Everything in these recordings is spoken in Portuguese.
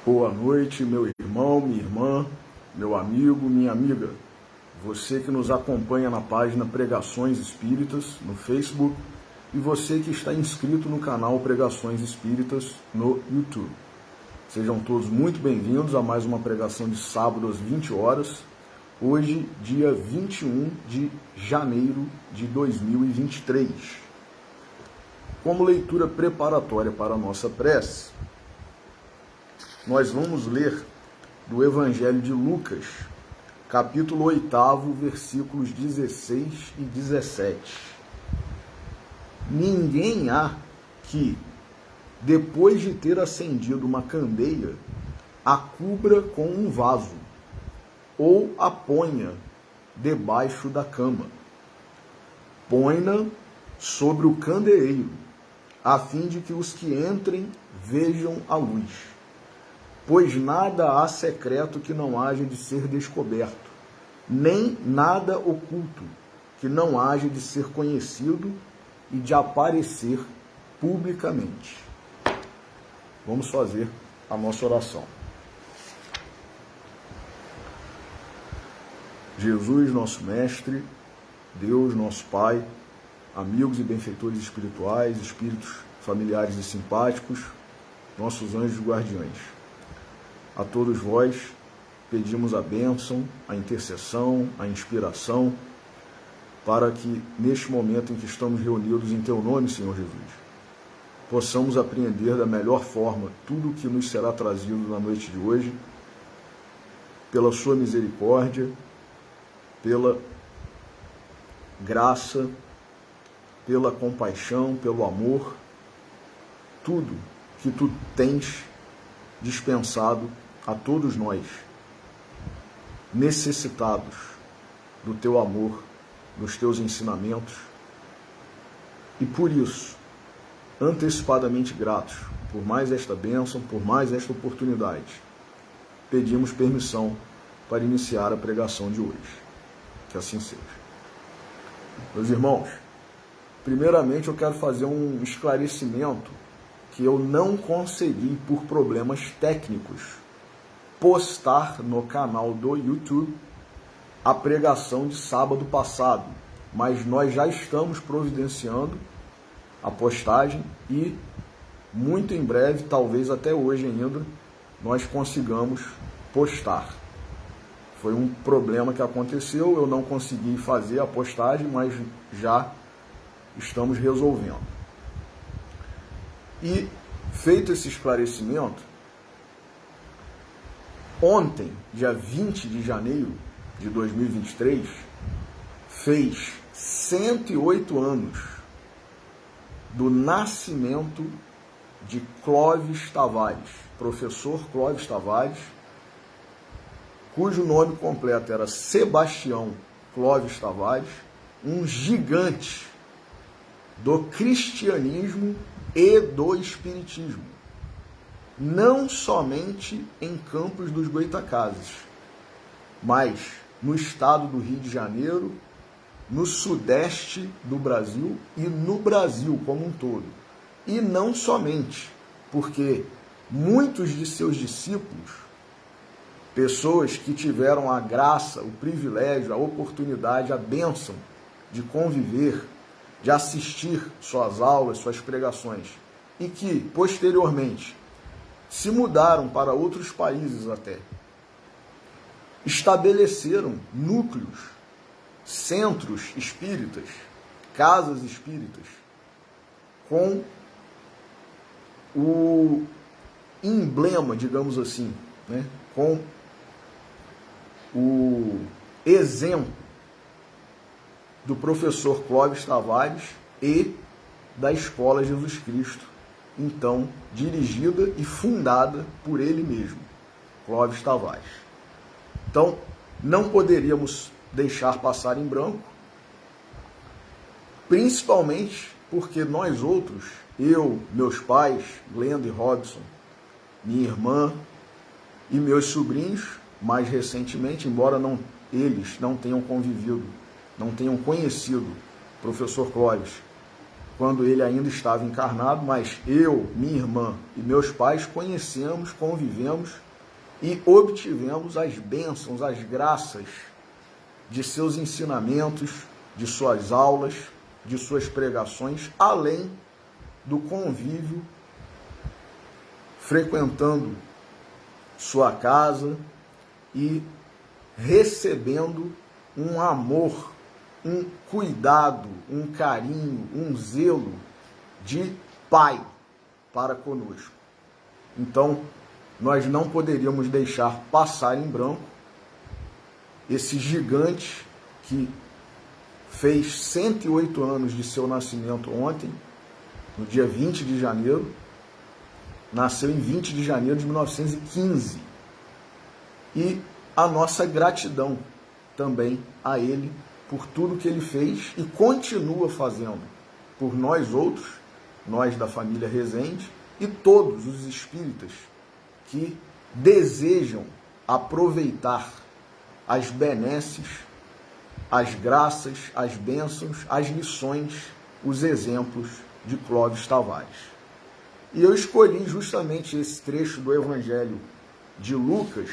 Boa noite, meu irmão, minha irmã, meu amigo, minha amiga. Você que nos acompanha na página Pregações Espíritas no Facebook e você que está inscrito no canal Pregações Espíritas no YouTube. Sejam todos muito bem-vindos a mais uma pregação de sábado às 20 horas. Hoje, dia 21 de janeiro de 2023. Como leitura preparatória para a nossa prece, nós vamos ler do Evangelho de Lucas, capítulo 8, versículos 16 e 17. Ninguém há que, depois de ter acendido uma candeia, a cubra com um vaso, ou a ponha debaixo da cama. Põe-na sobre o candeeiro, a fim de que os que entrem vejam a luz. Pois nada há secreto que não haja de ser descoberto, nem nada oculto que não haja de ser conhecido e de aparecer publicamente. Vamos fazer a nossa oração. Jesus, nosso Mestre, Deus, nosso Pai, amigos e benfeitores espirituais, espíritos familiares e simpáticos, nossos anjos guardiões. A todos vós pedimos a bênção, a intercessão, a inspiração, para que neste momento em que estamos reunidos em Teu nome, Senhor Jesus, possamos apreender da melhor forma tudo o que nos será trazido na noite de hoje, pela Sua misericórdia, pela graça, pela compaixão, pelo amor, tudo que Tu tens dispensado a todos nós, necessitados do Teu amor, dos Teus ensinamentos, e por isso, antecipadamente gratos por mais esta bênção, por mais esta oportunidade, pedimos permissão para iniciar a pregação de hoje. Que assim seja. Meus irmãos, primeiramente eu quero fazer um esclarecimento que eu não consegui, por problemas técnicos, postar no canal do YouTube a pregação de sábado passado, mas nós já estamos providenciando a postagem e muito em breve, talvez até hoje ainda, nós consigamos postar. Foi um problema que aconteceu, eu não consegui fazer a postagem, mas já estamos resolvendo. E, feito esse esclarecimento, ontem, dia 20 de janeiro de 2023, fez 108 anos do nascimento de Clóvis Tavares, professor Clóvis Tavares, cujo nome completo era Sebastião Clóvis Tavares, um gigante do cristianismo e do espiritismo, não somente em Campos dos Goytacazes, mas no estado do Rio de Janeiro, no sudeste do Brasil e no Brasil como um todo. E não somente, porque muitos de seus discípulos, pessoas que tiveram a graça, o privilégio, a oportunidade, a bênção de conviver, de assistir suas aulas, suas pregações, e que, posteriormente, se mudaram para outros países até, estabeleceram núcleos, centros espíritas, casas espíritas, com o emblema, digamos assim, né? Com o exemplo do professor Clóvis Tavares e da Escola Jesus Cristo, então dirigida e fundada por ele mesmo, Clóvis Tavares. Então, não poderíamos deixar passar em branco, principalmente porque nós outros, eu, meus pais, Glenda e Robson, minha irmã e meus sobrinhos, mais recentemente, embora eles não tenham convivido, não tenham conhecido o professor Clóvis quando ele ainda estava encarnado, mas eu, minha irmã e meus pais conhecemos, convivemos e obtivemos as bênçãos, as graças de seus ensinamentos, de suas aulas, de suas pregações, além do convívio, frequentando sua casa e recebendo um amor, um cuidado, um carinho, um zelo de pai para conosco. Então, nós não poderíamos deixar passar em branco esse gigante que fez 108 anos de seu nascimento ontem, no dia 20 de janeiro, nasceu em 20 de janeiro de 1915. E a nossa gratidão também a ele por tudo que ele fez e continua fazendo por nós outros, nós da família Rezende e todos os espíritas que desejam aproveitar as benesses, as graças, as bênçãos, as lições, os exemplos de Clóvis Tavares. E eu escolhi justamente esse trecho do Evangelho de Lucas,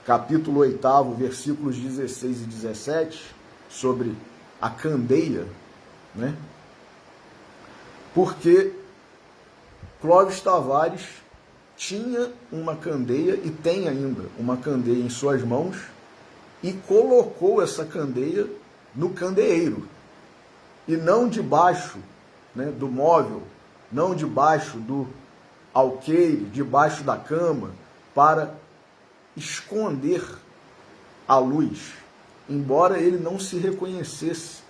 capítulo 8, versículos 16 e 17, sobre a candeia, né? Porque Clóvis Tavares tinha uma candeia e tem ainda uma candeia em suas mãos e colocou essa candeia no candeeiro e não debaixo, né, do móvel, não debaixo do alqueire, debaixo da cama, para esconder a luz, embora ele não se reconhecesse,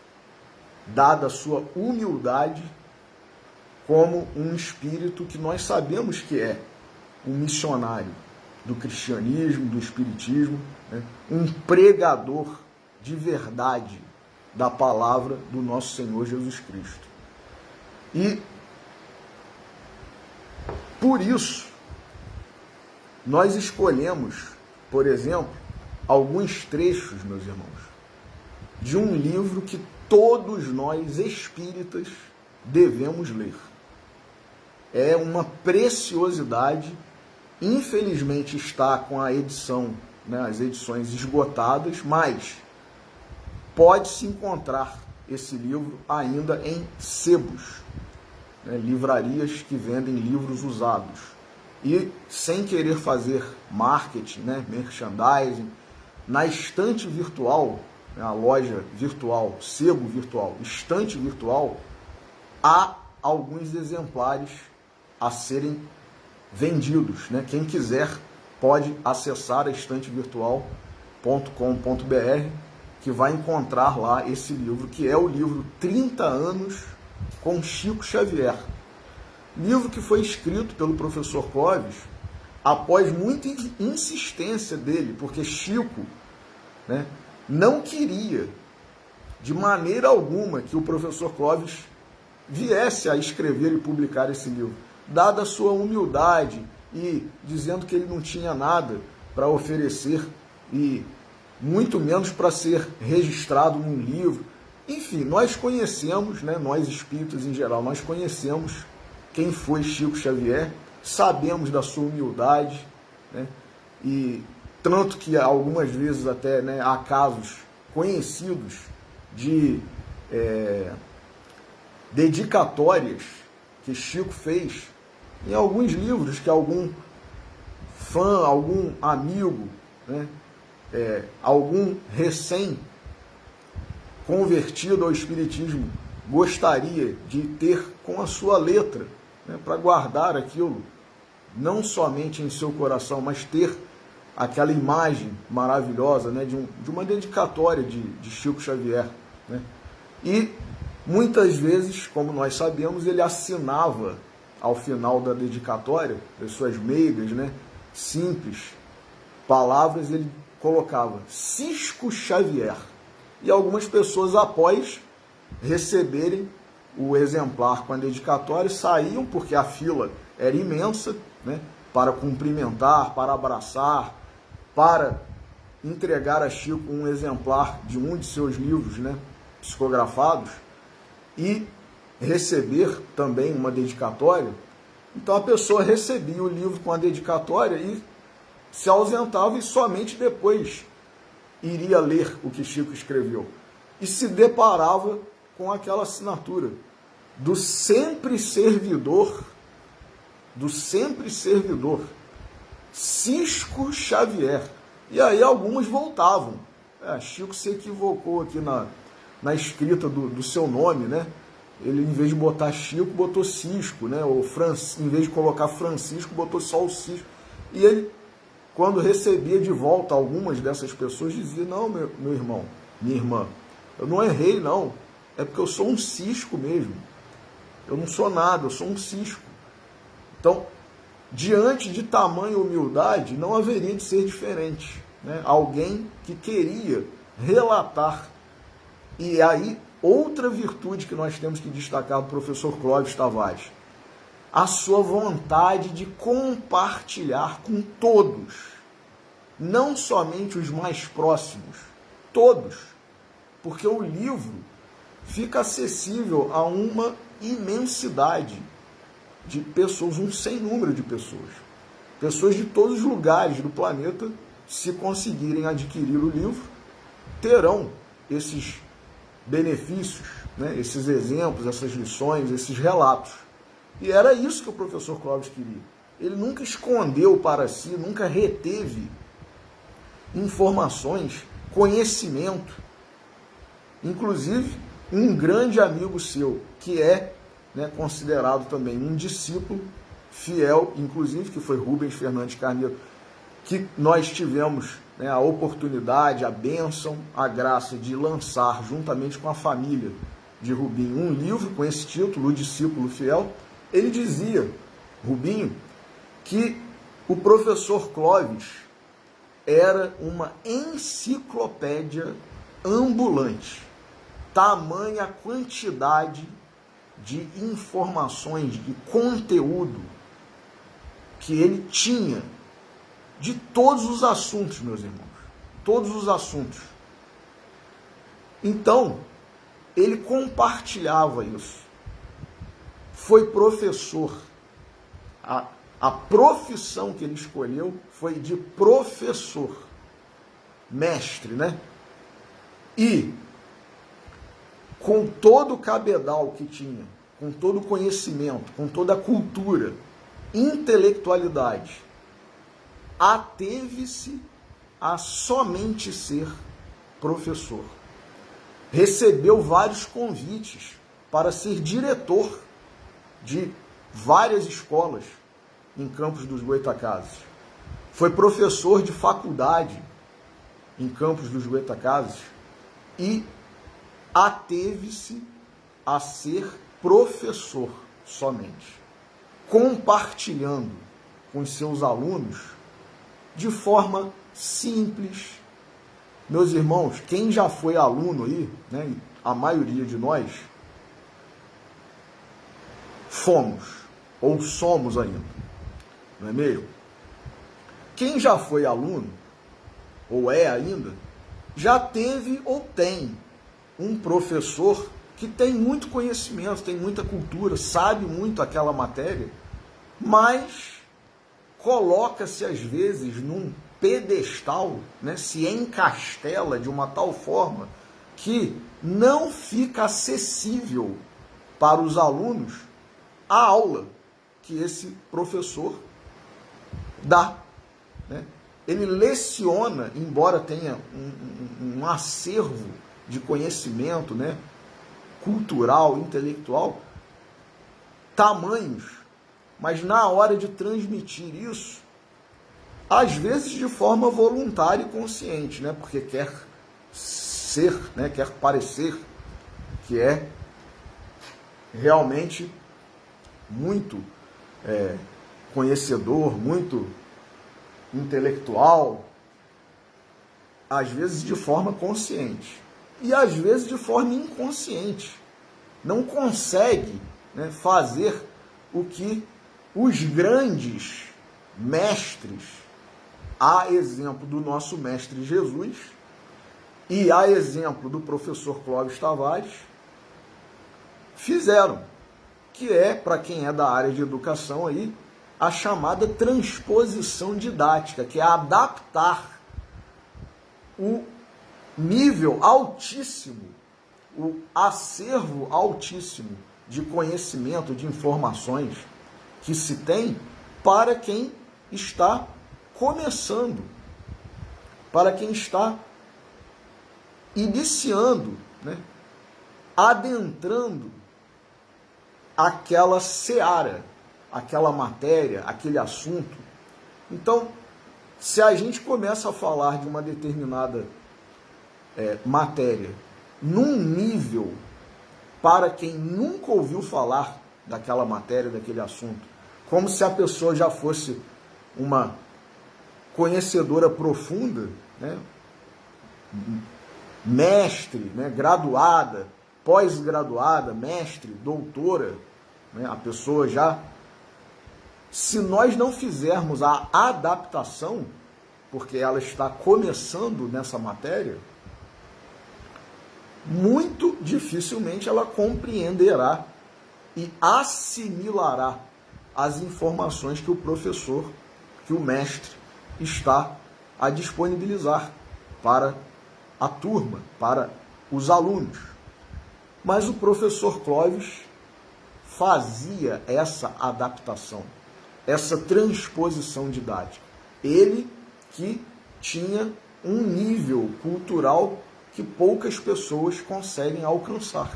dada a sua humildade, como um espírito que nós sabemos que é um missionário do cristianismo, do espiritismo, né? Um pregador de verdade da palavra do nosso Senhor Jesus Cristo. E por isso nós escolhemos, por exemplo, alguns trechos, meus irmãos, de um livro que todos nós espíritas devemos ler. É uma preciosidade, infelizmente está com a edição, né, as edições esgotadas, mas pode-se encontrar esse livro ainda em sebos, né, livrarias que vendem livros usados. E sem querer fazer marketing, né, merchandising, na estante virtual, né, a loja virtual, sebo virtual, estante virtual, há alguns exemplares a serem vendidos, né? Quem quiser pode acessar a estantevirtual.com.br, que vai encontrar lá esse livro, que é o livro 30 anos com Chico Xavier. Livro que foi escrito pelo professor Clóvis após muita insistência dele, porque Chico, né, não queria de maneira alguma que o professor Clóvis viesse a escrever e publicar esse livro, dada a sua humildade e dizendo que ele não tinha nada para oferecer e muito menos para ser registrado num livro. Enfim, nós conhecemos, né, nós espíritas em geral, nós conhecemos quem foi Chico Xavier, sabemos da sua humildade, né, e tanto que algumas vezes até, né, há casos conhecidos de dedicatórias que Chico fez em alguns livros que algum fã, algum amigo, né, algum recém-convertido ao Espiritismo gostaria de ter com a sua letra, né, para guardar aquilo, não somente em seu coração, mas ter aquela imagem maravilhosa, né, de uma dedicatória de Chico Xavier, né? E muitas vezes, como nós sabemos, ele assinava ao final da dedicatória, das suas meigas, né, simples palavras, ele colocava Cisco Xavier. E algumas pessoas, após receberem o exemplar com a dedicatória, saíam, porque a fila era imensa, né, para cumprimentar, para abraçar, para entregar a Chico um exemplar de um de seus livros, né, psicografados, e receber também uma dedicatória, então a pessoa recebia o livro com a dedicatória e se ausentava e somente depois iria ler o que Chico escreveu. E se deparava com aquela assinatura do sempre servidor, Cisco Xavier. E aí alguns voltavam. Chico se equivocou aqui na escrita do seu nome, né? Ele, em vez de botar Chico, botou Cisco, né? Ou em vez de colocar Francisco, botou só o Cisco. E ele, quando recebia de volta algumas dessas pessoas, dizia: não, meu irmão, minha irmã, eu não errei, não. É porque eu sou um cisco mesmo. Eu não sou nada, eu sou um cisco. Então, diante de tamanha humildade, não haveria de ser diferente, né? Alguém que queria relatar. E aí, outra virtude que nós temos que destacar do professor Clóvis Tavares: a sua vontade de compartilhar com todos, não somente os mais próximos, todos, porque o livro fica acessível a uma imensidade de pessoas, um sem número de pessoas de todos os lugares do planeta. Se conseguirem adquirir o livro, terão esses benefícios, né? Esses exemplos, essas lições, esses relatos. E era isso que o professor Clóvis queria. Ele nunca escondeu para si, nunca reteve informações, conhecimento. Inclusive, um grande amigo seu, que é, né, considerado também um discípulo fiel, inclusive, que foi Rubens Fernandes Carneiro, que nós tivemos, né, a oportunidade, a bênção, a graça de lançar, juntamente com a família de Rubinho, um livro com esse título, O Discípulo Fiel. Ele dizia, Rubinho, que o professor Clóvis era uma enciclopédia ambulante. Tamanha quantidade de informações, de conteúdo que ele tinha de todos os assuntos, meus irmãos. Todos os assuntos. Então, ele compartilhava isso. Foi professor. A profissão que ele escolheu foi de professor. Mestre, né? E com todo o cabedal que tinha, com todo o conhecimento, com toda a cultura, intelectualidade, ateve-se a somente ser professor. Recebeu vários convites para ser diretor de várias escolas em Campos dos Goytacazes. Foi professor de faculdade em Campos dos Goytacazes e ateve-se a ser professor somente, compartilhando com os seus alunos de forma simples. Meus irmãos, quem já foi aluno aí, né, a maioria de nós fomos, ou somos ainda, não é mesmo? Quem já foi aluno, ou é ainda, já teve ou tem um professor que tem muito conhecimento, tem muita cultura, sabe muito aquela matéria, mas coloca-se às vezes num pedestal, né, se encastela de uma tal forma que não fica acessível para os alunos a aula que esse professor dá, né? Ele leciona, embora tenha um acervo de conhecimento, né, cultural, intelectual, tamanhos, mas na hora de transmitir isso, às vezes de forma voluntária e consciente, né, porque quer ser, né, quer parecer que é realmente muito conhecedor, muito intelectual, às vezes de forma consciente e às vezes de forma inconsciente. Não consegue, né, fazer o que os grandes mestres, a exemplo do nosso mestre Jesus e a exemplo do professor Clóvis Tavares, fizeram. que é, para quem é da área de educação aí, a chamada transposição didática, que é adaptar o nível altíssimo, o acervo altíssimo de conhecimento, de informações que se tem para quem está começando, para quem está iniciando, né, adentrando aquela seara, aquela matéria, aquele assunto. Então, se a gente começa a falar de uma determinada matéria num nível para quem nunca ouviu falar daquela matéria, daquele assunto, como se a pessoa já fosse uma conhecedora profunda, né, mestre, né, graduada, pós-graduada, mestre, doutora, né, a pessoa já... Se nós não fizermos a adaptação, porque ela está começando nessa matéria, muito dificilmente ela compreenderá e assimilará as informações que o professor, que o mestre está a disponibilizar para a turma, para os alunos. Mas o professor Clóvis fazia essa adaptação, essa transposição didática. Ele que tinha um nível cultural que poucas pessoas conseguem alcançar.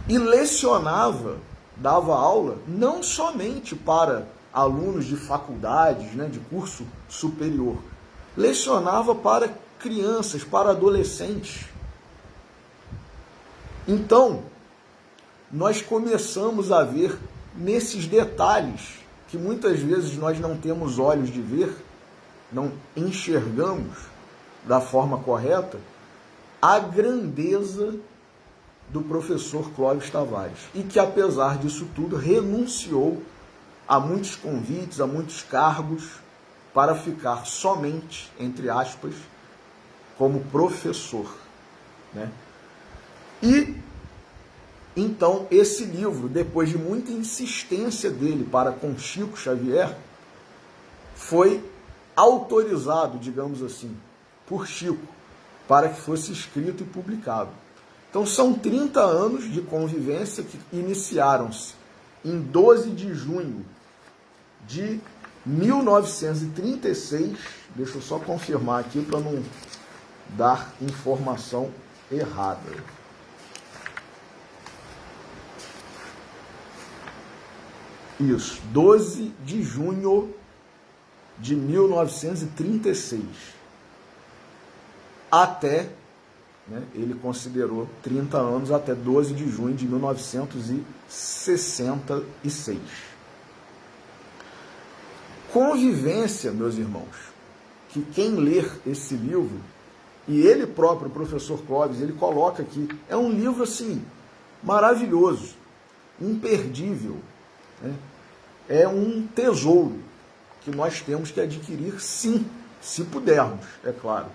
E lecionava, dava aula, não somente para alunos de faculdades, né, de curso superior. Lecionava para crianças, para adolescentes. Então, nós começamos a ver nesses detalhes, que muitas vezes nós não temos olhos de ver, não enxergamos da forma correta, a grandeza do professor Clóvis Tavares. E que, apesar disso tudo, renunciou a muitos convites, a muitos cargos, para ficar somente, entre aspas, como professor, né? E então esse livro, depois de muita insistência dele para com Chico Xavier, foi autorizado, digamos assim, por Chico, para que fosse escrito e publicado. Então são 30 anos de convivência que iniciaram-se em 12 de junho de 1936, deixa eu só confirmar aqui para não dar informação errada. Isso, 12 de junho de 1936. Até, né, ele considerou 30 anos, até 12 de junho de 1966. Convivência, meus irmãos, que quem ler esse livro, e ele próprio, o professor Clóvis, ele coloca aqui, é um livro assim, maravilhoso, imperdível, né? É um tesouro que nós temos que adquirir, sim, se pudermos, é claro.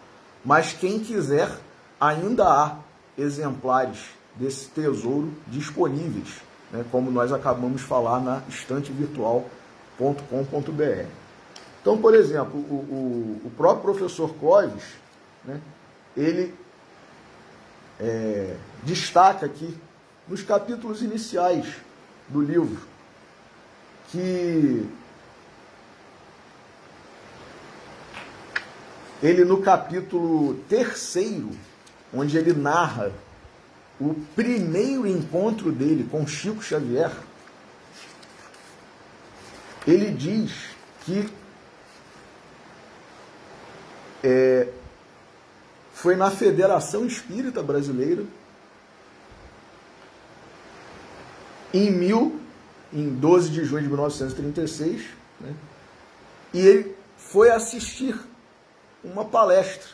Mas quem quiser, ainda há exemplares desse tesouro disponíveis, né, como nós acabamos de falar na estantevirtual.com.br. Então, por exemplo, o próprio professor Clóvis, né, ele destaca aqui, nos capítulos iniciais do livro, que ele, no capítulo 3º, onde ele narra o primeiro encontro dele com Chico Xavier, ele diz que foi na Federação Espírita Brasileira, em 12 de junho de 1936, né? E ele foi assistir uma palestra,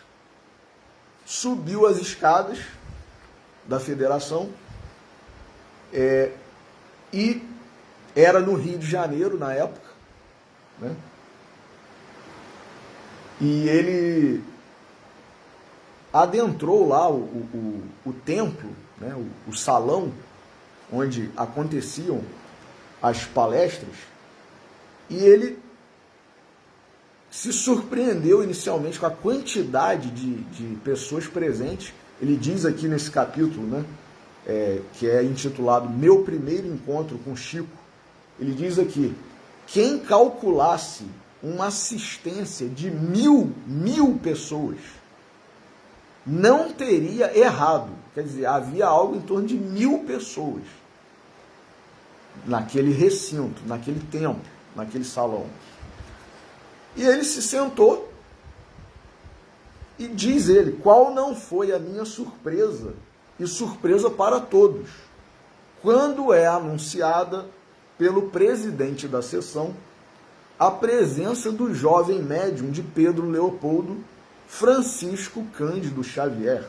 subiu as escadas da federação, e era no Rio de Janeiro na época, né? E ele adentrou lá o templo, né? o salão, onde aconteciam as palestras, e ele se surpreendeu inicialmente com a quantidade de pessoas presentes. Ele diz aqui nesse capítulo, né, que é intitulado Meu Primeiro Encontro com Chico, ele diz aqui: quem calculasse uma assistência de mil pessoas não teria errado. Quer dizer, havia algo em torno de 1000 pessoas naquele recinto, naquele templo, naquele salão. E ele se sentou e diz ele: qual não foi a minha surpresa, e surpresa para todos, quando é anunciada pelo presidente da sessão a presença do jovem médium de Pedro Leopoldo Francisco Cândido Xavier.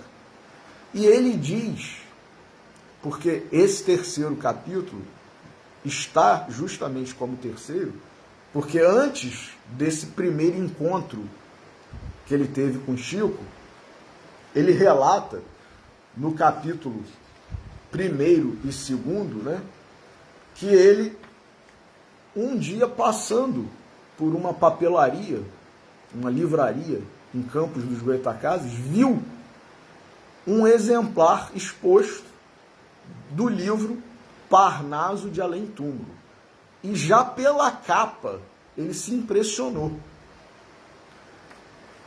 E ele diz, porque esse terceiro capítulo está justamente como terceiro, porque antes desse primeiro encontro que ele teve com Chico, ele relata no capítulo 1º e 2º, né, que ele, um dia passando por uma papelaria, uma livraria em Campos dos Goytacazes, viu um exemplar exposto do livro Parnaso de Além Túmulo. E já pela capa ele se impressionou.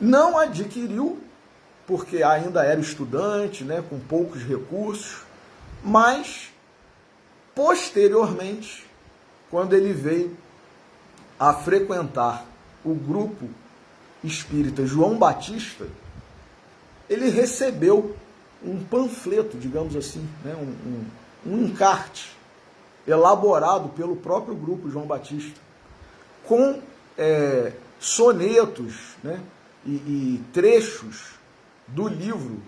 Não adquiriu, porque ainda era estudante, né, com poucos recursos, mas posteriormente, quando ele veio a frequentar o grupo espírita João Batista, ele recebeu um panfleto, digamos assim, né, um encarte elaborado pelo próprio grupo João Batista, com sonetos, né, e trechos do livro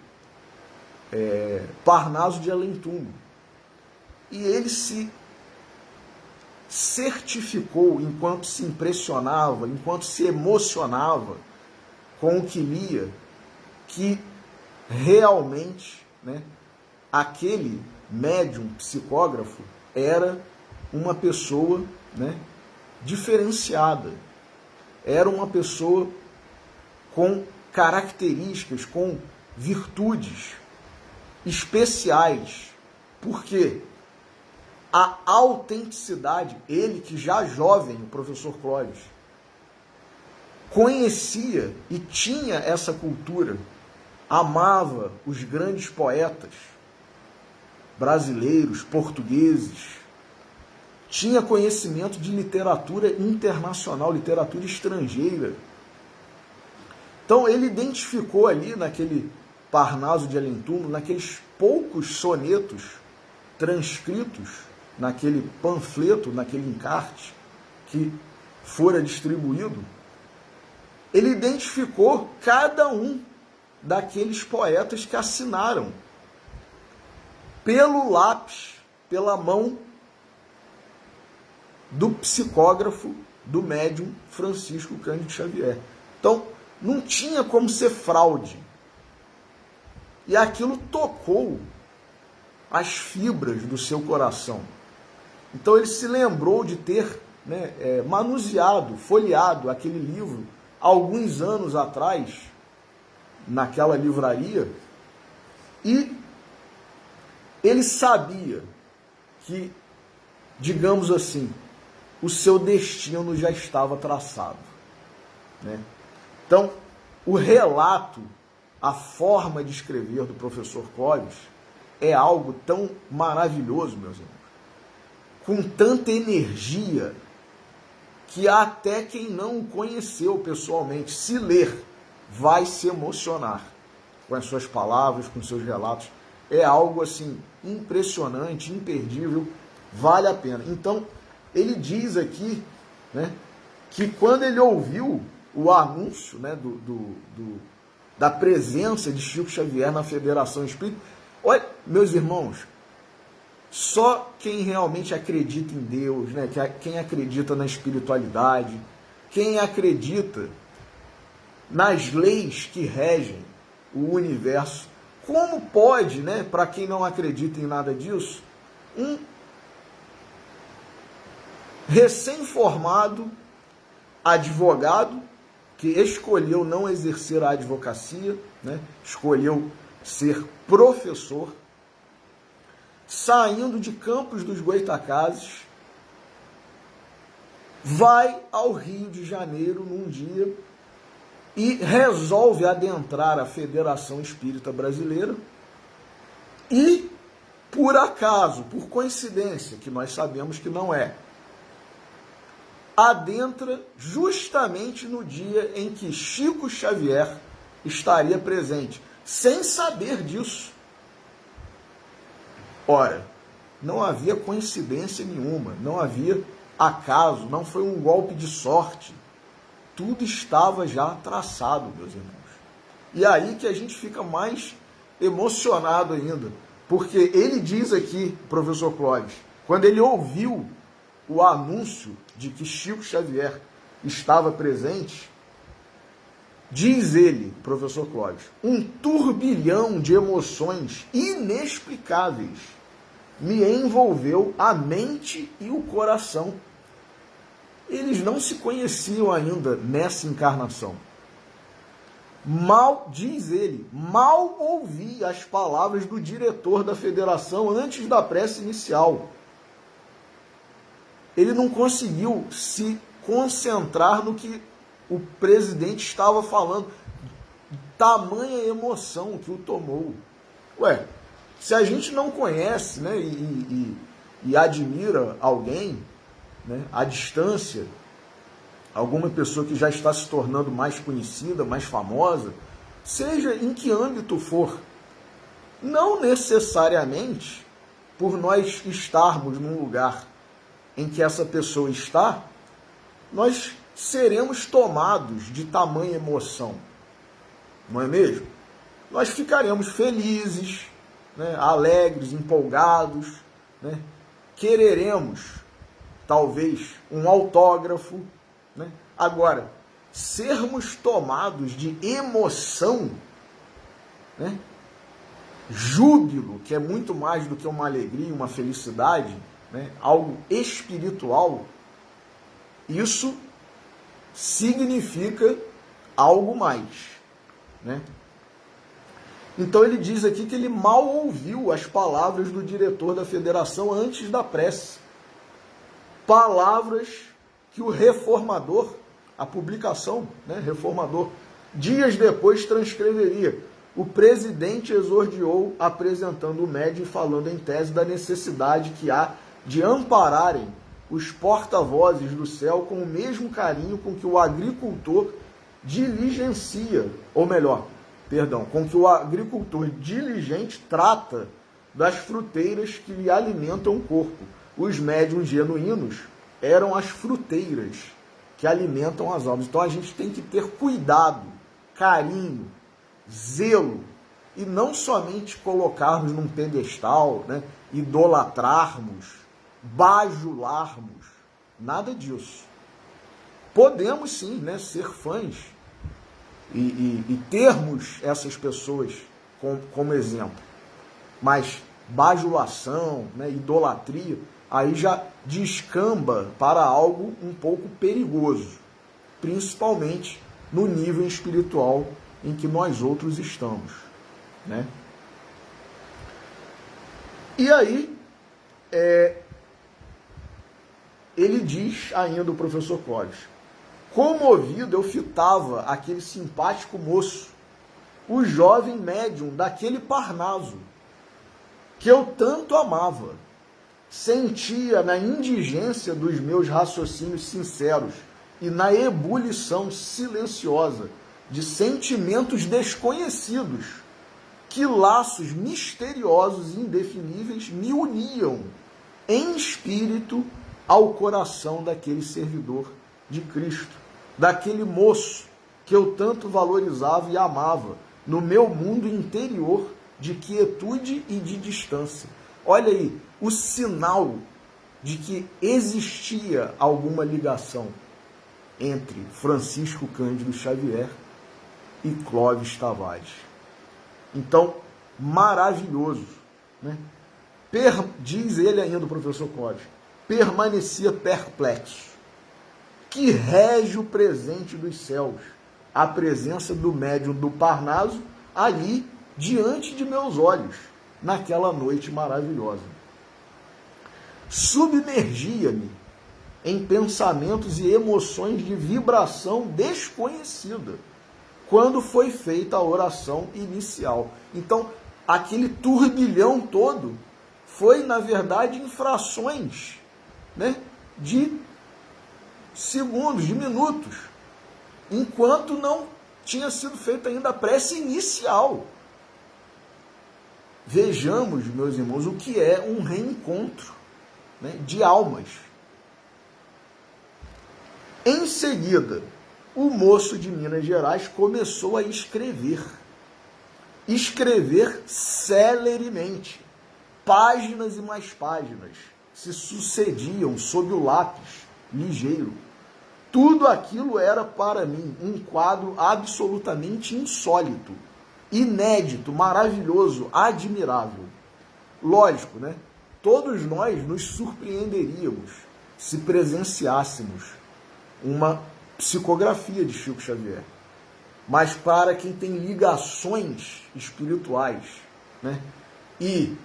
Parnaso de Além Túmulo. E ele se certificou, enquanto se impressionava, enquanto se emocionava com o que lia, que realmente, né, aquele médium psicógrafo era uma pessoa, né, diferenciada, era uma pessoa com características, com virtudes especiais. Por quê? A autenticidade, ele que já jovem, o professor Clóvis, conhecia e tinha essa cultura, amava os grandes poetas brasileiros, portugueses, tinha conhecimento de literatura internacional, literatura estrangeira. Então ele identificou ali naquele Parnaso de Além Túmulo, naqueles poucos sonetos transcritos naquele panfleto, naquele encarte que fora distribuído, ele identificou cada um daqueles poetas que assinaram pelo lápis, pela mão do psicógrafo, do médium Francisco Cândido Xavier. Então, não tinha como ser fraude. E aquilo tocou as fibras do seu coração. Então ele se lembrou de ter, né, manuseado, folheado aquele livro alguns anos atrás, naquela livraria, e ele sabia que, digamos assim, o seu destino já estava traçado, né? Então, o relato, a forma de escrever do professor Clóvis é algo tão maravilhoso, meus irmãos, com tanta energia, que até quem não o conheceu pessoalmente, se ler, vai se emocionar com as suas palavras, com os seus relatos. É algo assim impressionante, imperdível, vale a pena. Então, ele diz aqui, né, que quando ele ouviu o anúncio, né, da presença de Chico Xavier na Federação Espírita, olha, meus irmãos, só quem realmente acredita em Deus, né, quem acredita na espiritualidade, quem acredita nas leis que regem o universo, como pode, né, para quem não acredita em nada disso, um recém-formado advogado, que escolheu não exercer a advocacia, né? Escolheu ser professor, saindo de Campos dos Goytacazes, vai ao Rio de Janeiro num dia e resolve adentrar a Federação Espírita Brasileira e, por acaso, por coincidência, que nós sabemos que não é, adentra justamente no dia em que Chico Xavier estaria presente, sem saber disso. Ora, não havia coincidência nenhuma, não havia acaso, não foi um golpe de sorte. Tudo estava já traçado, meus irmãos. E aí que a gente fica mais emocionado ainda, porque ele diz aqui, professor Clóvis, quando ele ouviu o anúncio de que Chico Xavier estava presente, diz ele, professor Clóvis, um turbilhão de emoções inexplicáveis me envolveu a mente e o coração. Eles não se conheciam ainda nessa encarnação. Mal, diz ele, mal ouvi as palavras do diretor da federação antes da prece inicial. Ele não conseguiu se concentrar no que o presidente estava falando. Tamanha emoção que o tomou. Ué, se a gente não conhece, né, e admira alguém, né, à distância, alguma pessoa que já está se tornando mais conhecida, mais famosa, seja em que âmbito for, não necessariamente por nós estarmos num lugar em que essa pessoa está, nós seremos tomados de tamanha emoção, não é mesmo? Nós ficaremos felizes, né, alegres, empolgados, né, quereremos, talvez, um autógrafo, né? Agora, sermos tomados de emoção, né, júbilo, que é muito mais do que uma alegria, uma felicidade, né, algo espiritual, isso significa algo mais, né? Então ele diz aqui que ele mal ouviu as palavras do diretor da federação antes da prece. Palavras que o reformador, a publicação, né, reformador, dias depois transcreveria. O presidente exordiou apresentando o médium e falando em tese da necessidade que há de ampararem os porta-vozes do céu com o mesmo carinho com que o agricultor diligencia, ou melhor, perdão, com que o agricultor diligente trata das fruteiras que lhe alimentam o corpo. Os médiuns genuínos eram as fruteiras que alimentam as almas. Então a gente tem que ter cuidado, carinho, zelo, e não somente colocarmos num pedestal, né, idolatrarmos, bajularmos, nada disso. Podemos sim, né, ser fãs e termos essas pessoas como exemplo, mas bajulação, né, idolatria, aí já descamba para algo um pouco perigoso, principalmente no nível espiritual em que nós outros estamos, né? E aí, ele diz ainda, o professor Clóvis, comovido eu fitava aquele simpático moço, o jovem médium daquele Parnaso, que eu tanto amava. Sentia na indigência dos meus raciocínios sinceros e na ebulição silenciosa de sentimentos desconhecidos, que laços misteriosos e indefiníveis me uniam em espírito ao coração daquele servidor de Cristo, daquele moço que eu tanto valorizava e amava no meu mundo interior de quietude e de distância. Olha aí, o sinal de que existia alguma ligação entre Francisco Cândido Xavier e Clóvis Tavares. Então, maravilhoso, né? Diz ele ainda, o professor Clóvis, permanecia perplexo. Que rege o presente dos céus? A presença do médium do Parnaso ali diante de meus olhos, naquela noite maravilhosa. Submergia-me em pensamentos e emoções de vibração desconhecida, quando foi feita a oração inicial. Então, aquele turbilhão todo foi, na verdade, em frações, né, de segundos, de minutos, enquanto não tinha sido feita ainda a prece inicial. Vejamos, meus irmãos, o que é um reencontro, né, de almas. Em seguida, o moço de Minas Gerais começou a escrever celeremente. Páginas e mais páginas se sucediam sob o lápis ligeiro. Tudo aquilo era para mim um quadro absolutamente insólito, inédito, maravilhoso, admirável. Lógico, né? Todos nós nos surpreenderíamos se presenciássemos uma psicografia de Chico Xavier. Mas para quem tem ligações espirituais, né? E,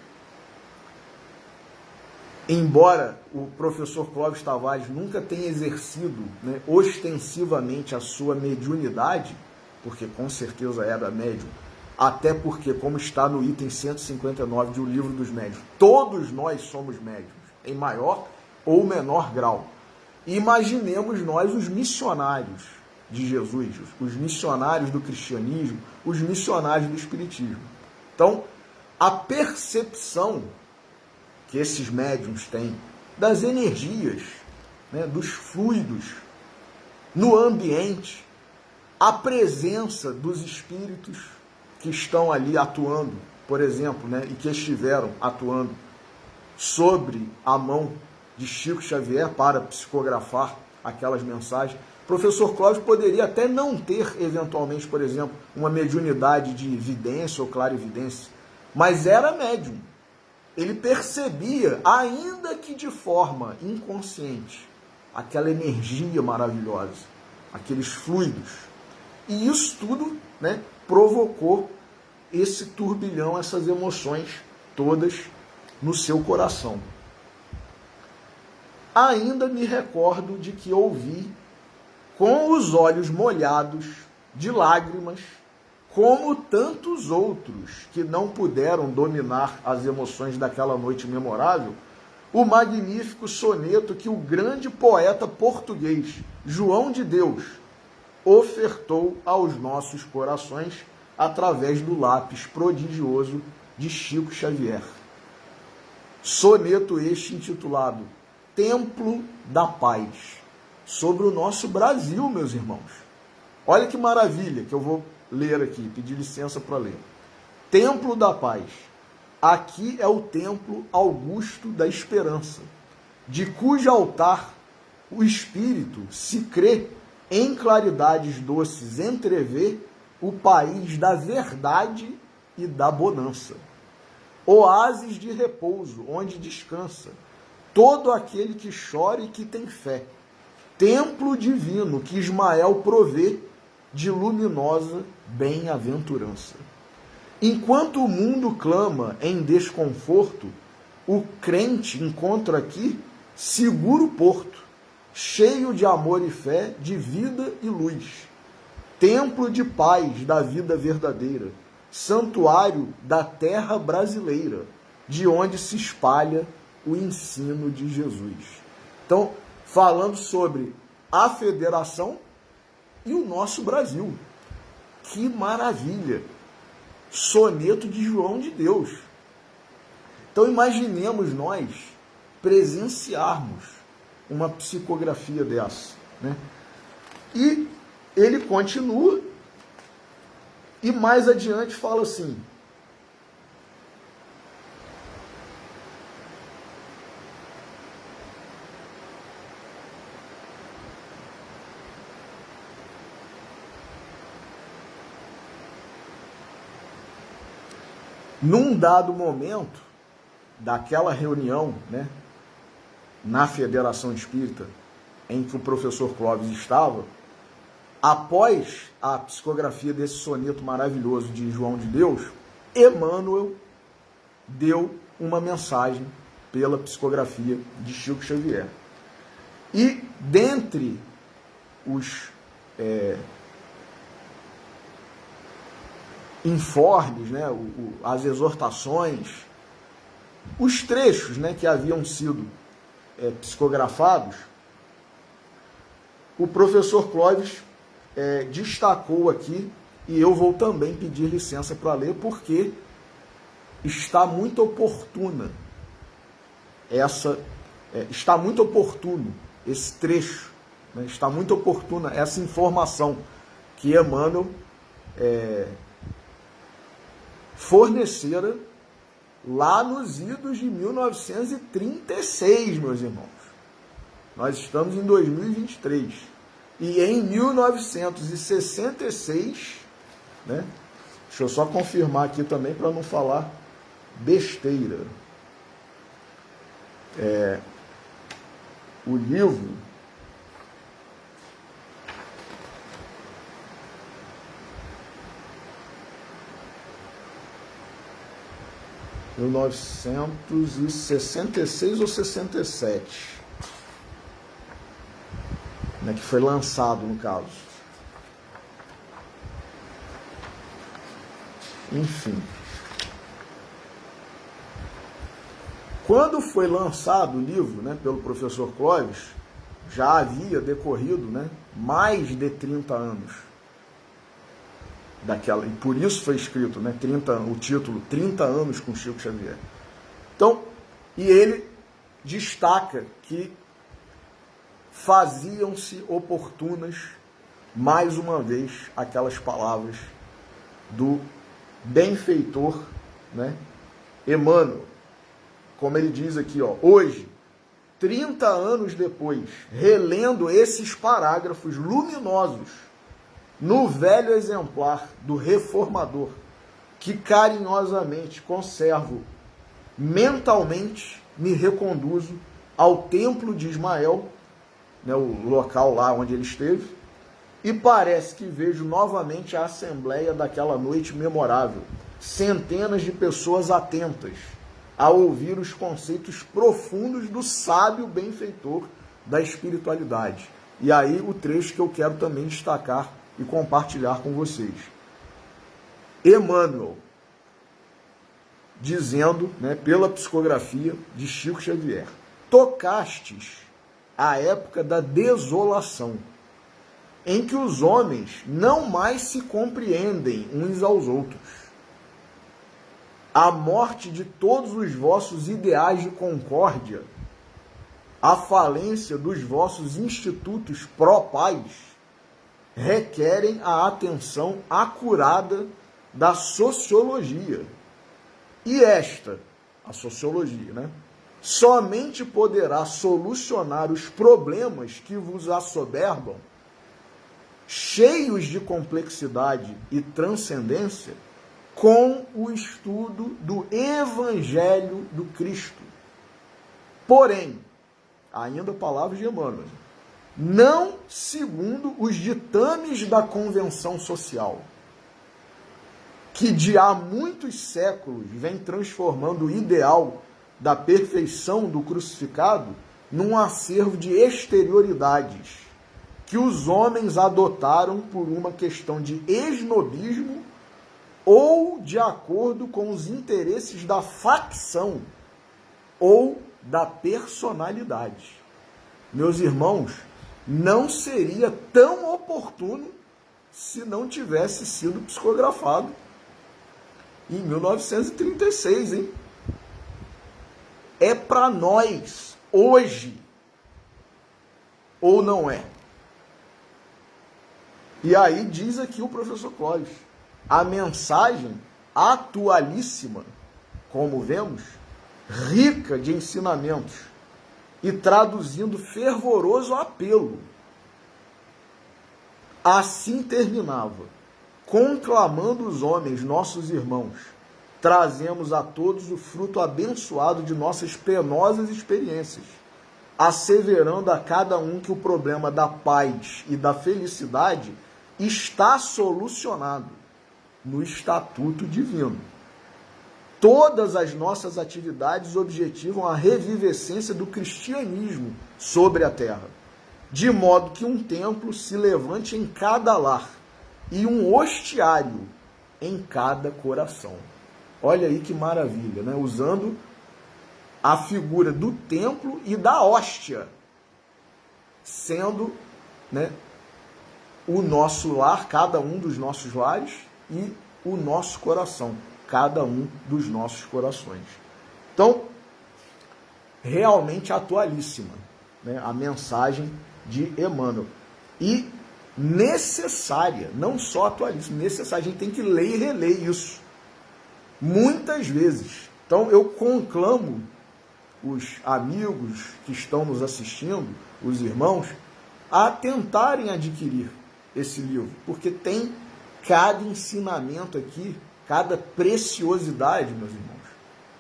embora o professor Clóvis Tavares nunca tenha exercido, né, ostensivamente a sua mediunidade, porque com certeza era médium, até porque, como está no item 159 de O Livro dos Médiuns, todos nós somos médiuns, em maior ou menor grau. Imaginemos nós os missionários de Jesus, os missionários do cristianismo, os missionários do espiritismo. Então, a percepção que esses médiuns têm das energias, né, dos fluidos no ambiente, a presença dos espíritos que estão ali atuando, por exemplo, né, e que estiveram atuando sobre a mão de Chico Xavier para psicografar aquelas mensagens. O professor Clóvis poderia até não ter, eventualmente, por exemplo, uma mediunidade de vidência ou clarividência, mas era médium. Ele percebia, ainda que de forma inconsciente, aquela energia maravilhosa, aqueles fluidos. E isso tudo, né, provocou esse turbilhão, essas emoções todas no seu coração. Ainda me recordo de que ouvi, com os olhos molhados de lágrimas, como tantos outros que não puderam dominar as emoções daquela noite memorável, o magnífico soneto que o grande poeta português João de Deus ofertou aos nossos corações através do lápis prodigioso de Chico Xavier. Soneto este intitulado Templo da Paz, sobre o nosso Brasil, meus irmãos. Olha que maravilha que eu vou ler aqui, pedir licença para ler. Templo da Paz. Aqui é o templo augusto da esperança, de cujo altar o Espírito, se crê, em claridades doces entrevê o país da verdade e da bonança. Oásis de repouso, onde descansa todo aquele que chora e que tem fé. Templo divino que Ismael provê de luminosa bem-aventurança. Enquanto o mundo clama em desconforto, o crente encontra aqui seguro porto, cheio de amor e fé, de vida e luz. Templo de paz da vida verdadeira, santuário da terra brasileira, de onde se espalha o ensino de Jesus. Então, falando sobre a federação e o nosso Brasil. Que maravilha! Soneto de João de Deus. Então, imaginemos nós presenciarmos uma psicografia dessa, né? E ele continua e mais adiante fala assim: num dado momento daquela reunião, né, na Federação Espírita, em que o professor Clóvis estava, após a psicografia desse soneto maravilhoso de João de Deus, Emmanuel deu uma mensagem pela psicografia de Chico Xavier. E dentre os informes, né, as exortações, os trechos, né, que haviam sido psicografados, o professor Clóvis destacou aqui, e eu vou também pedir licença para ler, porque está muito oportuna está muito oportuno esse trecho, né? Está muito oportuna essa informação que Emmanuel fornecera lá nos idos de 1936, meus irmãos. Nós estamos em 2023. E em 1966, né? Deixa eu só confirmar aqui também para não falar besteira. O livro em 1966 ou 67, né, que foi lançado no caso. Enfim. Quando foi lançado o livro, né, pelo professor Clóvis, já havia decorrido, né, mais de 30 anos daquela, e por isso foi escrito, né, o título 30 anos com Chico Xavier. Então, e ele destaca que faziam-se oportunas, mais uma vez, aquelas palavras do benfeitor, né, Emmanuel. Como ele diz aqui, ó, hoje, 30 anos depois, relendo esses parágrafos luminosos no velho exemplar do Reformador, que carinhosamente conservo mentalmente, me reconduzo ao Templo de Ismael, né, o local lá onde ele esteve, e parece que vejo novamente a assembleia daquela noite memorável, centenas de pessoas atentas a ouvir os conceitos profundos do sábio benfeitor da espiritualidade. E aí o trecho que eu quero também destacar e compartilhar com vocês. Emmanuel, dizendo, né, pela psicografia de Chico Xavier: tocastes a época da desolação, em que os homens não mais se compreendem uns aos outros. A morte de todos os vossos ideais de concórdia, a falência dos vossos institutos pró-paz, requerem a atenção acurada da sociologia. E esta, a sociologia, né, somente poderá solucionar os problemas que vos assoberbam, cheios de complexidade e transcendência, com o estudo do Evangelho do Cristo. Porém, ainda palavras de Emmanuel, não segundo os ditames da convenção social, que de há muitos séculos vem transformando o ideal da perfeição do crucificado num acervo de exterioridades que os homens adotaram por uma questão de esnobismo ou de acordo com os interesses da facção ou da personalidade. Meus irmãos, não seria tão oportuno se não tivesse sido psicografado em 1936, hein? É para nós, hoje, ou não é? E aí diz aqui o professor Clóvis, a mensagem atualíssima, como vemos, rica de ensinamentos e traduzindo fervoroso apelo. Assim terminava: conclamando os homens, nossos irmãos, trazemos a todos o fruto abençoado de nossas penosas experiências, asseverando a cada um que o problema da paz e da felicidade está solucionado no estatuto divino. Todas as nossas atividades objetivam a revivescência do cristianismo sobre a terra, de modo que um templo se levante em cada lar e um hostiário em cada coração. Olha aí que maravilha, né? Usando a figura do templo e da hóstia, sendo, né, o nosso lar, cada um dos nossos lares, e o nosso coração, cada um dos nossos corações. Então, realmente atualíssima, né, a mensagem de Emmanuel. E necessária, não só atualíssima, necessária. A gente tem que ler e reler isso muitas vezes. Então, eu conclamo os amigos que estão nos assistindo, os irmãos, a tentarem adquirir esse livro, porque tem cada ensinamento aqui, cada preciosidade, meus irmãos,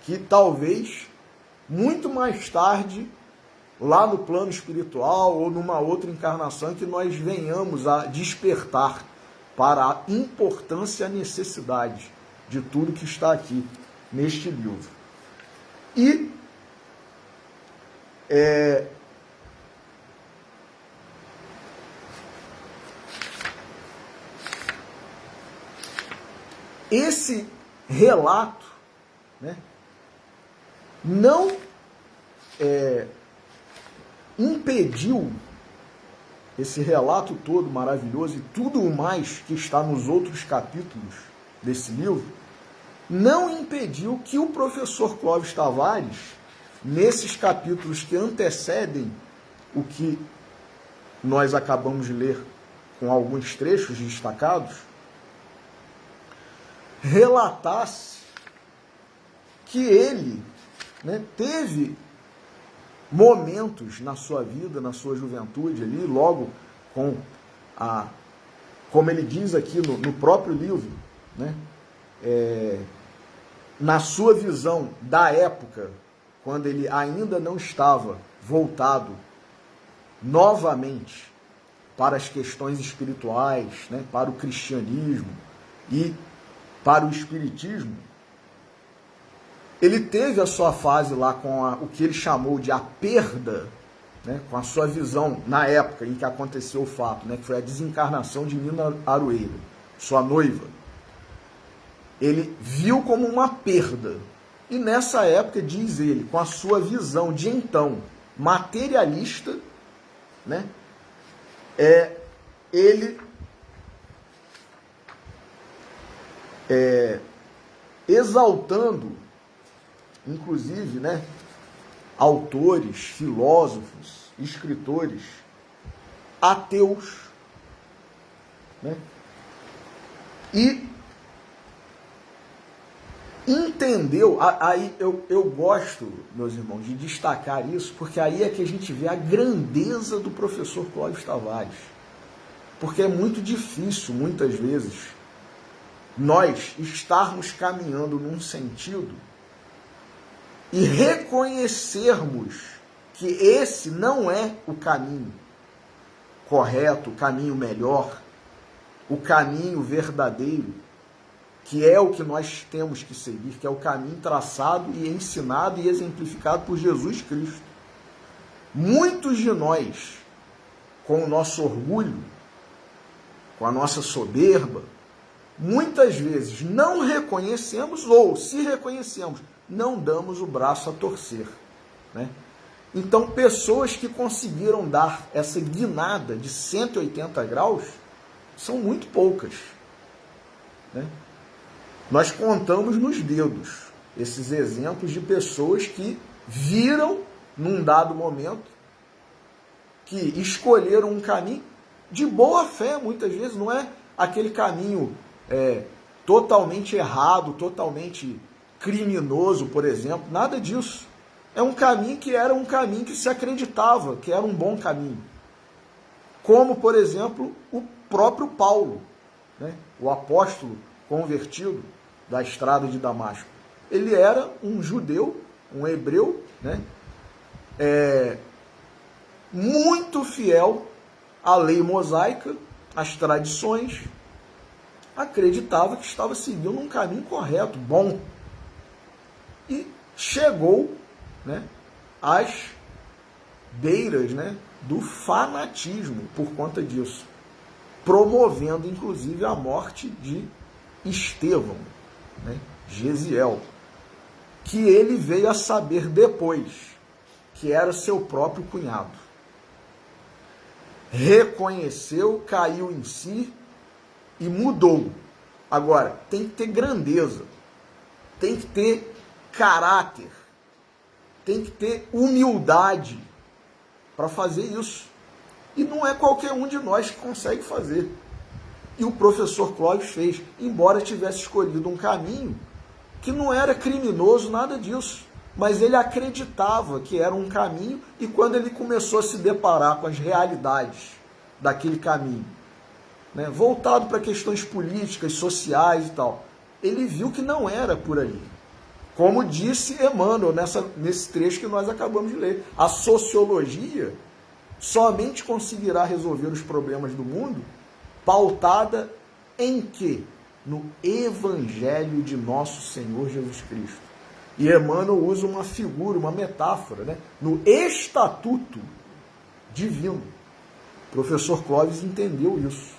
que talvez muito mais tarde, lá no plano espiritual ou numa outra encarnação, que nós venhamos a despertar para a importância e a necessidade de tudo que está aqui neste livro. E esse relato, né, não impediu, esse relato todo maravilhoso e tudo o mais que está nos outros capítulos desse livro, não impediu que o professor Clóvis Tavares, nesses capítulos que antecedem o que nós acabamos de ler, com alguns trechos destacados, relatasse que ele, né, teve momentos na sua vida, na sua juventude ali, logo com como ele diz aqui no próprio livro, né, na sua visão da época, quando ele ainda não estava voltado novamente para as questões espirituais, né, para o cristianismo e para o espiritismo, ele teve a sua fase lá com o que ele chamou de a perda, né, com a sua visão na época em que aconteceu o fato, né, que foi a desencarnação de Nina Aroeira, sua noiva. Ele viu como uma perda. E nessa época, diz ele, com a sua visão de então materialista, né, ele exaltando, inclusive, né, autores, filósofos, escritores ateus, né, e entendeu, aí eu gosto, meus irmãos, de destacar isso, porque aí é que a gente vê a grandeza do professor Clóvis Tavares, porque é muito difícil, muitas vezes, nós estarmos caminhando num sentido e reconhecermos que esse não é o caminho correto, o caminho melhor, o caminho verdadeiro, que é o que nós temos que seguir, que é o caminho traçado e ensinado e exemplificado por Jesus Cristo. Muitos de nós, com o nosso orgulho, com a nossa soberba, muitas vezes não reconhecemos, ou se reconhecemos, não damos o braço a torcer, né? Então, pessoas que conseguiram dar essa guinada de 180 graus são muito poucas, né? Nós contamos nos dedos esses exemplos de pessoas que viram, num dado momento, que escolheram um caminho de boa fé, muitas vezes, não é aquele caminho totalmente errado, totalmente criminoso, por exemplo, nada disso. É um caminho que era um caminho que se acreditava que era um bom caminho. Como, por exemplo, o próprio Paulo, né? O apóstolo convertido da estrada de Damasco. Ele era um judeu, um hebreu, né? muito fiel à lei mosaica, às tradições, acreditava que estava seguindo um caminho correto, bom. E chegou, né, às beiras, né, do fanatismo por conta disso, promovendo inclusive a morte de Estevão, né, Gesiel, que ele veio a saber depois que era seu próprio cunhado. Reconheceu, caiu em si e mudou. Agora, tem que ter grandeza, tem que ter caráter, tem que ter humildade para fazer isso. E não é qualquer um de nós que consegue fazer. E o professor Clóvis fez, embora tivesse escolhido um caminho que não era criminoso, nada disso. Mas ele acreditava que era um caminho, e quando ele começou a se deparar com as realidades daquele caminho, né, voltado para questões políticas, sociais e tal, ele viu que não era por ali. Como disse Emmanuel nesse trecho que nós acabamos de ler, a sociologia somente conseguirá resolver os problemas do mundo pautada em quê? No Evangelho de nosso Senhor Jesus Cristo. E Emmanuel usa uma figura, uma metáfora, né? No estatuto divino. O professor Clóvis entendeu isso.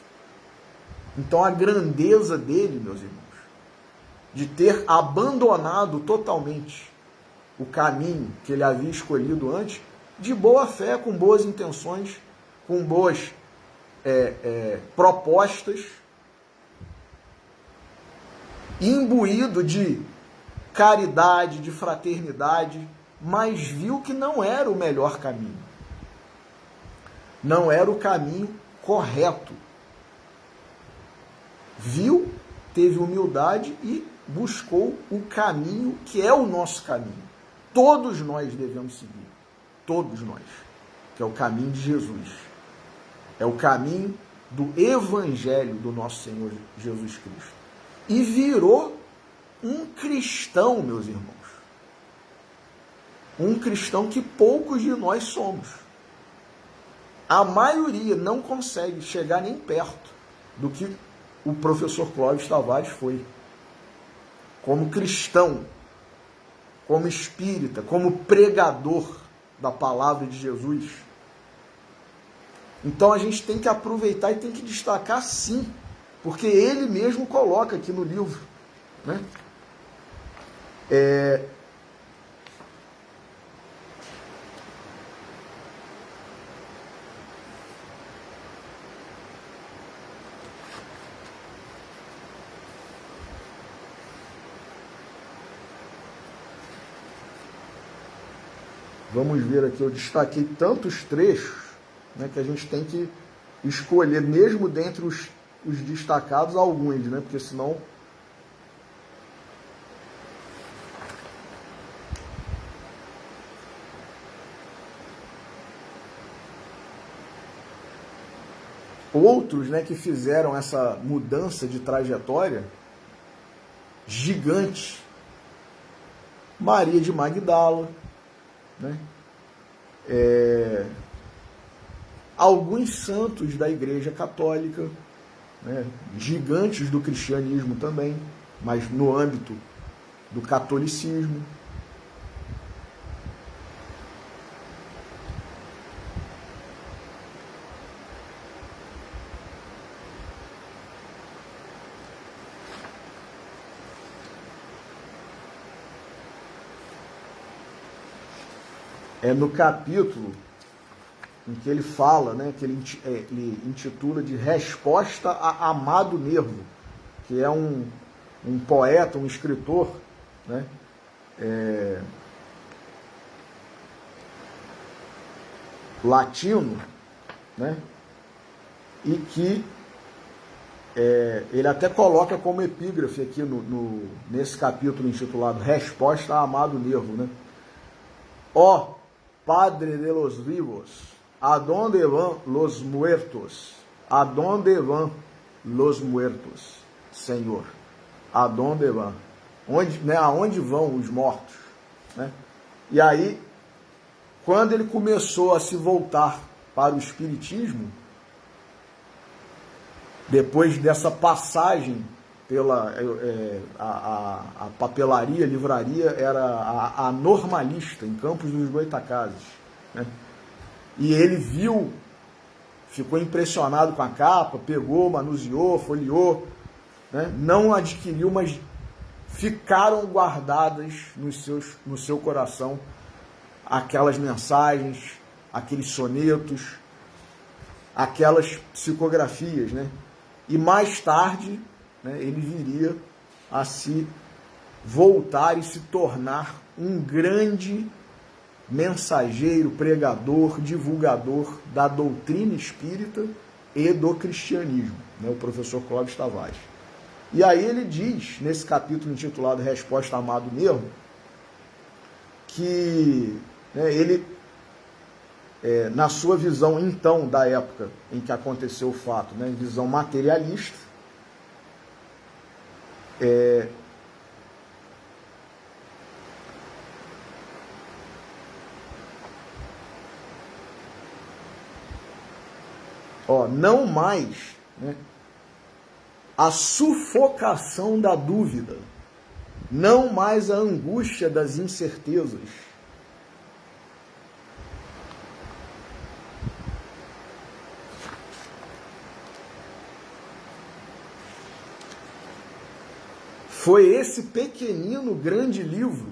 Então a grandeza dele, meus irmãos, de ter abandonado totalmente o caminho que ele havia escolhido antes, de boa fé, com boas intenções, com boas propostas, imbuído de caridade, de fraternidade, mas viu que não era o melhor caminho. Não era o caminho correto. Viu, teve humildade e buscou o caminho que é o nosso caminho. Todos nós devemos seguir. Todos nós. Que é o caminho de Jesus. É o caminho do Evangelho do nosso Senhor Jesus Cristo. E virou um cristão, meus irmãos. Um cristão que poucos de nós somos. A maioria não consegue chegar nem perto do que o professor Clóvis Tavares foi. Como cristão, como espírita, como pregador da palavra de Jesus. Então a gente tem que aproveitar e tem que destacar sim, porque ele mesmo coloca aqui no livro, né? Vamos ver aqui, eu destaquei tantos trechos, né, que a gente tem que escolher, mesmo dentre os destacados, alguns, né, porque senão... Outros, né, que fizeram essa mudança de trajetória gigante. Maria de Magdala, né? Alguns santos da Igreja Católica, né? Gigantes do cristianismo também, mas no âmbito do catolicismo. No capítulo em que ele fala, né, que ele intitula de Resposta a Amado Nervo, que é um poeta, um escritor, né, latino, né, e que ele até coloca como epígrafe aqui nesse capítulo intitulado Resposta a Amado Nervo, né? Ó Padre de los vivos, ¿adonde van los muertos? ¿Adonde van los muertos? Senhor, ¿adonde van? Aonde vão os mortos? Né? E aí, quando ele começou a se voltar para o espiritismo, depois dessa passagem pela a papelaria, livraria, era a Normalista, em Campos dos Goytacazes, né? E ele viu, ficou impressionado com a capa, pegou, manuseou, folheou, né? Não adquiriu, mas ficaram guardadas no seu coração aquelas mensagens, aqueles sonetos, aquelas psicografias, né? E mais tarde, né, ele viria a se voltar e se tornar um grande mensageiro, pregador, divulgador da doutrina espírita e do cristianismo, né, o professor Clóvis Tavares. E aí ele diz, nesse capítulo intitulado Resposta Amado Mesmo, que, né, ele, na sua visão então da época em que aconteceu o fato, né, visão materialista, não mais, né, a sufocação da dúvida, não mais a angústia das incertezas. Foi esse pequenino grande livro,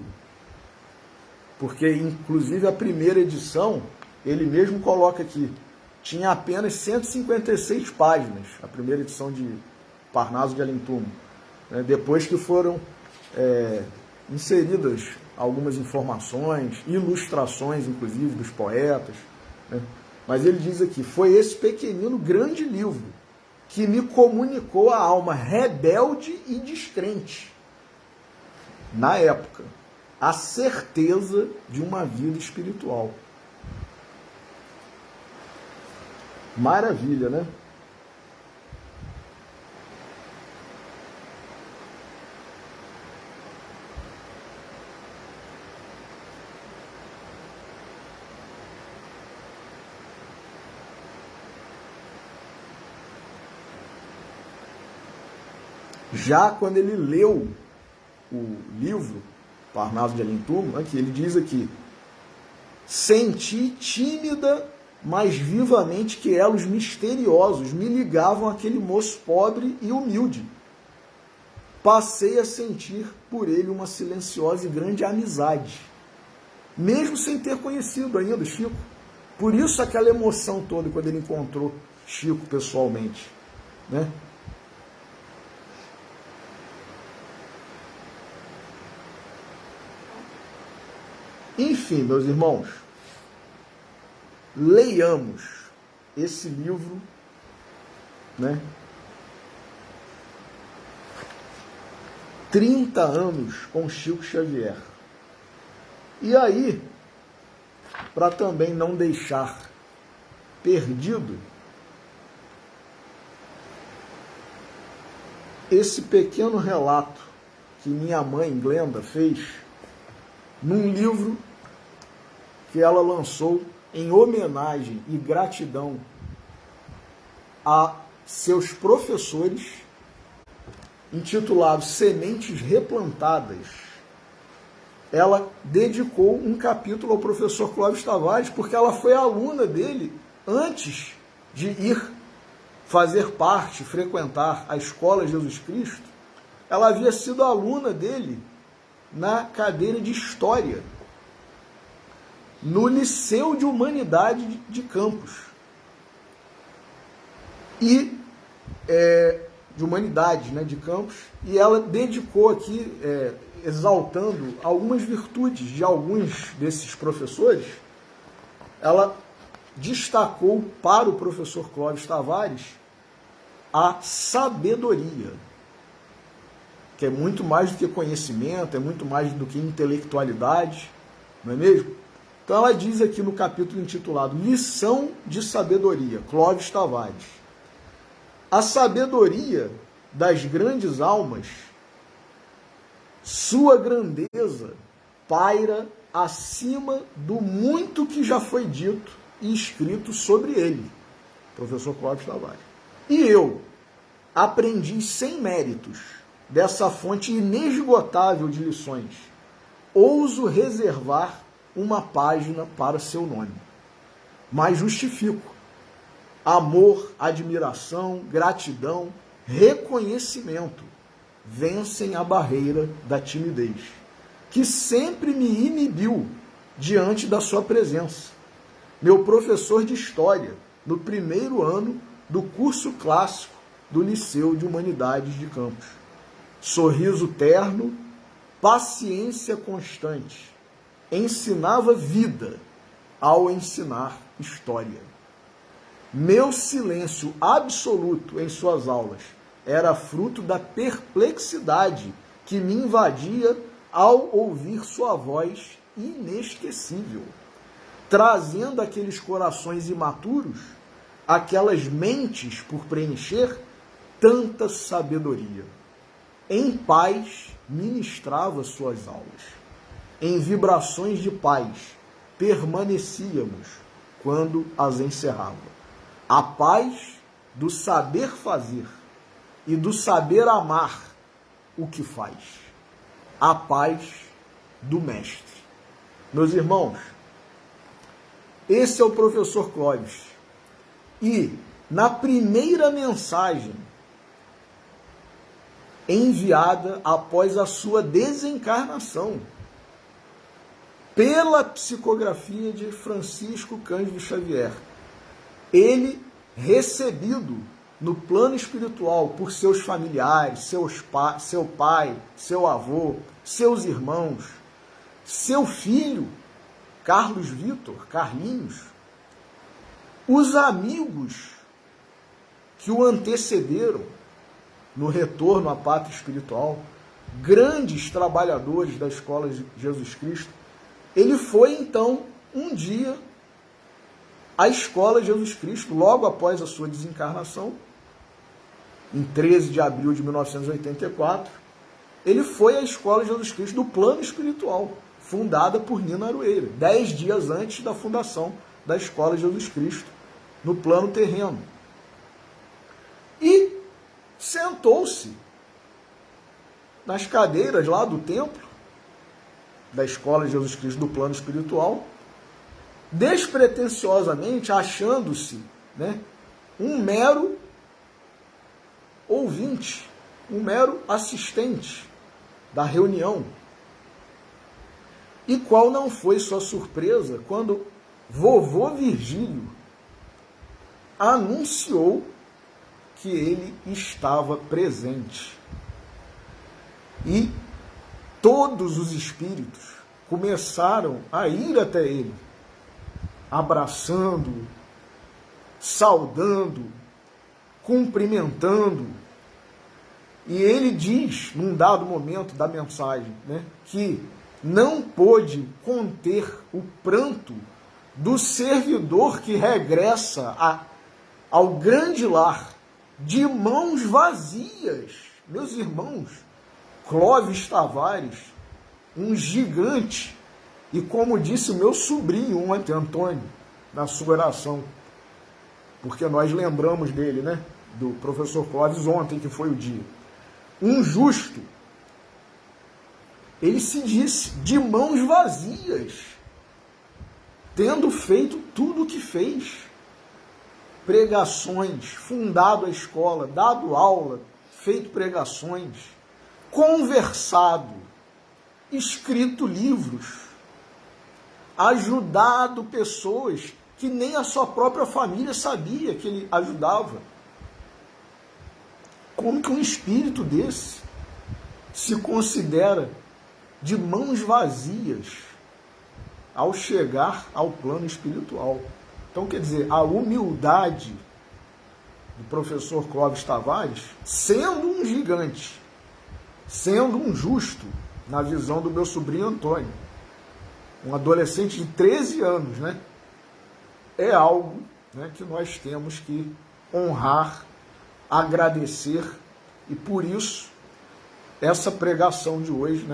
porque inclusive a primeira edição, ele mesmo coloca aqui, tinha apenas 156 páginas, a primeira edição de Parnaso de Alentumo, né? Depois que foram inseridas algumas informações, ilustrações, inclusive, dos poetas, né? Mas ele diz aqui, foi esse pequenino grande livro que me comunicou a alma rebelde e descrente, na época, a certeza de uma vida espiritual. Maravilha, né? Já quando ele leu o livro Parnaso de Alentumo, aqui, ele diz aqui, senti tímida, mas vivamente que elos misteriosos me ligavam àquele moço pobre e humilde. Passei a sentir por ele uma silenciosa e grande amizade, mesmo sem ter conhecido ainda Chico. Por isso aquela emoção toda quando ele encontrou Chico pessoalmente, né? Enfim, meus irmãos, leiamos esse livro, né? 30 anos com Chico Xavier. E aí, para também não deixar perdido, esse pequeno relato que minha mãe, Glenda, fez num livro que ela lançou em homenagem e gratidão a seus professores, intitulado Sementes Replantadas. Ela dedicou um capítulo ao professor Clóvis Tavares, porque ela foi aluna dele antes de ir fazer parte, frequentar a Escola Jesus Cristo. Ela havia sido aluna dele na cadeira de História, no Liceu de Humanidade de Campos. E de Humanidades, né, de Campos. E ela dedicou aqui, exaltando algumas virtudes de alguns desses professores. Ela destacou para o professor Clóvis Tavares a sabedoria, que é muito mais do que conhecimento, é muito mais do que intelectualidade, não é mesmo? Então ela diz aqui no capítulo intitulado Lição de Sabedoria, Clóvis Tavares: a sabedoria das grandes almas, sua grandeza paira acima do muito que já foi dito e escrito sobre ele, professor Clóvis Tavares. E eu aprendi sem méritos dessa fonte inesgotável de lições. Ouso reservar uma página para seu nome, mas justifico. Amor, admiração, gratidão, reconhecimento vencem a barreira da timidez, que sempre me inibiu diante da sua presença. Meu professor de História, no primeiro ano do curso clássico do Liceu de Humanidades de Campos. Sorriso terno, paciência constante. Ensinava vida ao ensinar história. Meu silêncio absoluto em suas aulas era fruto da perplexidade que me invadia ao ouvir sua voz inesquecível, trazendo aqueles corações imaturos, aquelas mentes por preencher, tanta sabedoria. Em paz ministrava suas aulas. Em vibrações de paz permanecíamos quando as encerrava. A paz do saber fazer e do saber amar o que faz. A paz do mestre. Meus irmãos, esse é o professor Clóvis. E na primeira mensagem enviada após a sua desencarnação, pela psicografia de Francisco Cândido Xavier, ele recebido no plano espiritual por seus familiares, seu pai, seu avô, seus irmãos, seu filho, Carlos Vitor, Carlinhos, os amigos que o antecederam no retorno à pátria espiritual, grandes trabalhadores da Escola de Jesus Cristo, ele foi então um dia à Escola de Jesus Cristo, logo após a sua desencarnação, em 13 de abril de 1984, ele foi à Escola de Jesus Cristo do plano espiritual, fundada por Nina Aroeira, 10 dias antes da fundação da Escola de Jesus Cristo, no plano terreno. E sentou-se nas cadeiras lá do templo, da Escola de Jesus Cristo do plano espiritual, despretensiosamente achando-se, um mero ouvinte, um mero assistente da reunião. E qual não foi sua surpresa quando vovô Virgílio anunciou que ele estava presente. E todos os espíritos começaram a ir até ele, abraçando, saudando, cumprimentando. E ele diz, num dado momento da mensagem, que não pôde conter o pranto do servidor que regressa ao grande lar de mãos vazias. Meus irmãos, Clóvis Tavares, um gigante, e como disse o meu sobrinho ontem, Antônio, na sua oração, porque nós lembramos dele, do professor Clóvis ontem, que foi o dia. Um justo, ele se disse de mãos vazias, tendo feito tudo o que fez, pregações, fundado a escola, dado aula, feito pregações, conversado, escrito livros, ajudado pessoas que nem a sua própria família sabia que ele ajudava. Como que um espírito desse se considera de mãos vazias ao chegar ao plano espiritual? Então, quer dizer, a humildade do professor Clóvis Tavares, sendo um gigante, sendo um justo, na visão do meu sobrinho Antônio, um adolescente de 13 anos, é algo que nós temos que honrar, agradecer, e por isso essa pregação de hoje,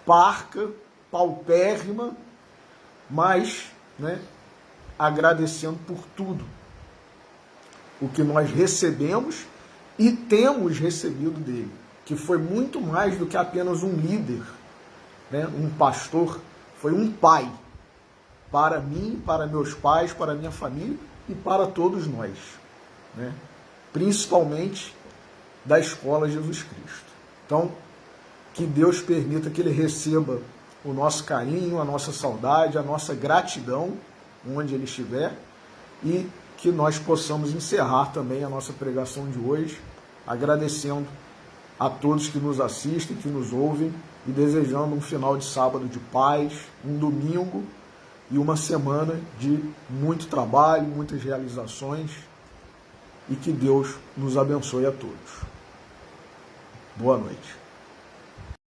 parca paupérrima, mas, né, agradecendo por tudo o que nós recebemos e temos recebido dele, que foi muito mais do que apenas um líder, né, um pastor, foi um pai para mim, para meus pais, para minha família e para todos nós, né, principalmente da Escola Jesus Cristo. Então, que Deus permita que ele receba o nosso carinho, a nossa saudade, a nossa gratidão, onde ele estiver, e que nós possamos encerrar também a nossa pregação de hoje, agradecendo a todos que nos assistem, que nos ouvem, e desejando um final de sábado de paz, um domingo e uma semana de muito trabalho, muitas realizações, e que Deus nos abençoe a todos. Boa noite.